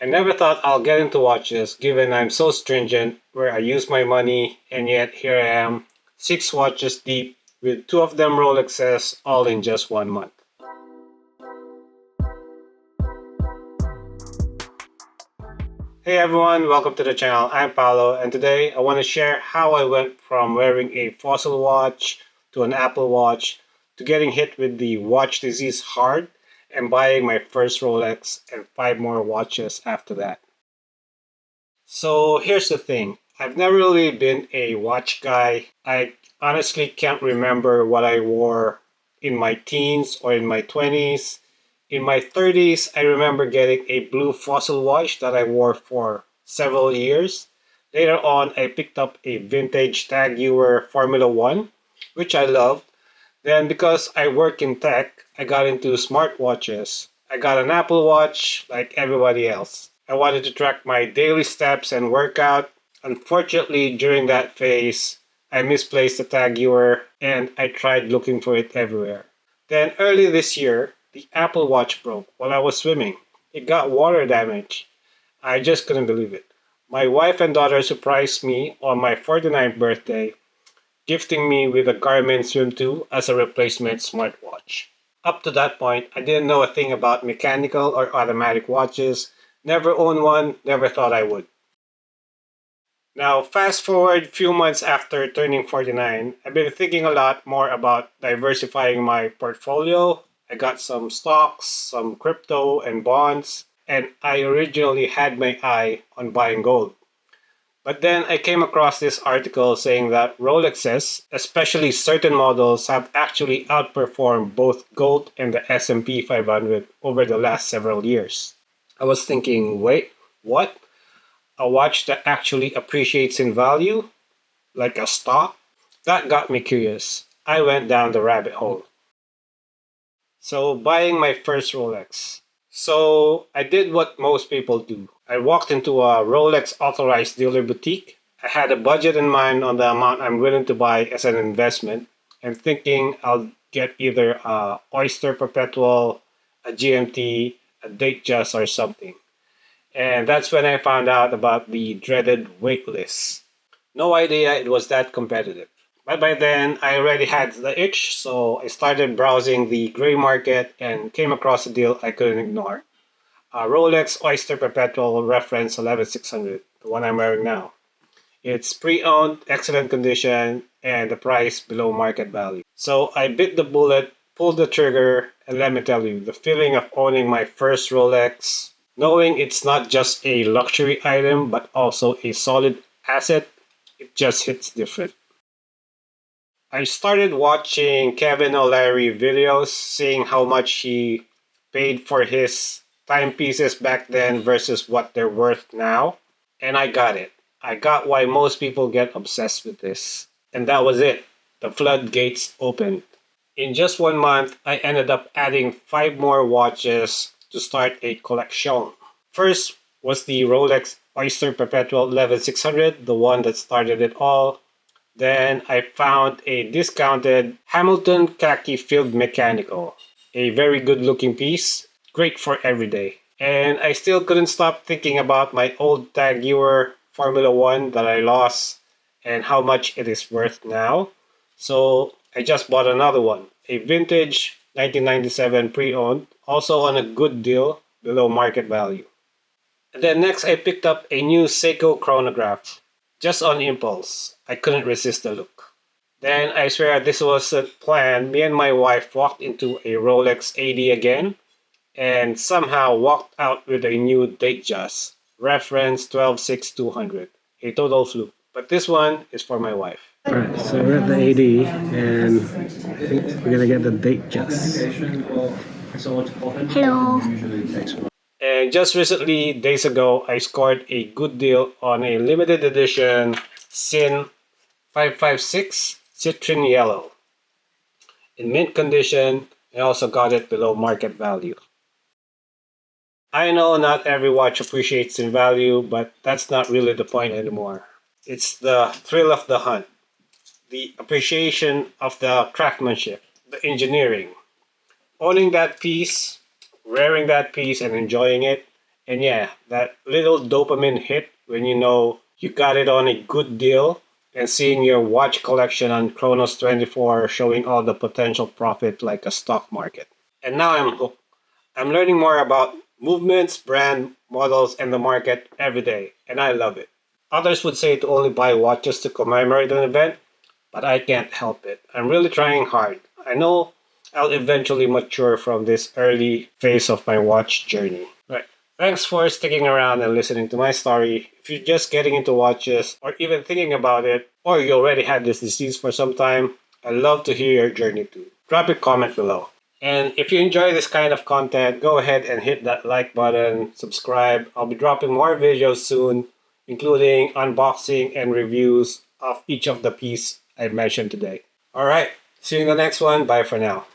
I never thought I'll get into watches given I'm so stringent where I use my money, and yet here I am, 6 watches deep with 2 of them Rolexes all in just 1 month. Hey everyone, welcome to the channel. I'm Paolo, and today I want to share how I went from wearing a fossil watch to an Apple Watch to getting hit with the watch disease hard and buying my first Rolex and 5 more watches after that. So here's the thing. I've never really been a watch guy. I honestly can't remember what I wore in my teens or in my 20s. In my 30s, I remember getting a blue fossil watch that I wore for several years. Later on, I picked up a vintage Tag Heuer Formula 1, which I loved. Then because I work in tech, I got into smartwatches. I got an Apple Watch like everybody else. I wanted to track my daily steps and workout. Unfortunately, during that phase, I misplaced the Tag Heuer and I tried looking for it everywhere. Then early this year, the Apple Watch broke while I was swimming. It got water damage. I just couldn't believe it. My wife and daughter surprised me on my 49th birthday, gifting me with a Garmin Swim 2 as a replacement smartwatch. Up to that point, I didn't know a thing about mechanical or automatic watches. Never owned one, never thought I would. Now, fast forward a few months after turning 49, I've been thinking a lot more about diversifying my portfolio. I got some stocks, some crypto, and bonds, and I originally had my eye on buying gold. But then I came across this article saying that Rolexes, especially certain models, have actually outperformed both gold and the S&P 500 over the last several years. I was thinking, wait, what? A watch that actually appreciates in value? Like a stock? That got me curious. I went down the rabbit hole. So, buying my first Rolex. So, I did what most people do. I walked into a Rolex authorized dealer boutique. I had a budget in mind on the amount I'm willing to buy as an investment, and thinking I'll get either a Oyster Perpetual, a GMT, a Datejust, or something. And that's when I found out about the dreaded waitlist. No idea it was that competitive. But by then, I already had the itch, so I started browsing the gray market and came across a deal I couldn't ignore. A Rolex Oyster Perpetual reference 11600, the one I'm wearing now. It's pre-owned, excellent condition, and the price below market value. So I bit the bullet, pulled the trigger, and let me tell you, the feeling of owning my first Rolex, knowing it's not just a luxury item but also a solid asset, it just hits different. I started watching Kevin O'Leary videos, seeing how much he paid for his timepieces back then versus what they're worth now. And I got it. I got why most people get obsessed with this. And that was it. The floodgates opened. In just 1 month, I ended up adding 5 more watches to start a collection. First was the Rolex Oyster Perpetual 11600, the one that started it all. Then I found a discounted Hamilton Khaki Field Mechanical. A very good looking piece, great for every day. And I still couldn't stop thinking about my old Tag Heuer Formula 1 that I lost and how much it is worth now. So I just bought another one, a vintage 1997 pre-owned, also on a good deal below market value. And then next I picked up a new Seiko chronograph, just on impulse. I couldn't resist the look. Then I swear this wasn't planned. Me and my wife walked into a Rolex 80 again and somehow walked out with a new Datejust, reference 126-200. A total fluke. But this one is for my wife. Alright, so we're at the 80 and I think we're gonna get the Datejust. Hello. And just recently, days ago, I scored a good deal on a limited edition Sin 556 Citron Yellow. In mint condition, I also got it below market value. I know not every watch appreciates in value, but that's not really the point anymore. It's the thrill of the hunt, the appreciation of the craftsmanship, the engineering. Owning that piece, wearing that piece and enjoying it, And yeah, that little dopamine hit when you know you got it on a good deal, and seeing your watch collection on Chronos 24 showing all the potential profit like a stock market. And now I'm hooked. I'm learning more about movements, brand, models, and the market every day, and I love it. Others would say to only buy watches to commemorate an event, but I can't help it. I'm really trying hard. I know I'll eventually mature from this early phase of my watch journey. Right. Thanks for sticking around and listening to my story. If you're just getting into watches or even thinking about it, or you already had this disease for some time, I'd love to hear your journey too. Drop a comment below. And if you enjoy this kind of content, go ahead and hit that like button, subscribe. I'll be dropping more videos soon, including unboxing and reviews of each of the piece I mentioned today. Alright, see you in the next one. Bye for now.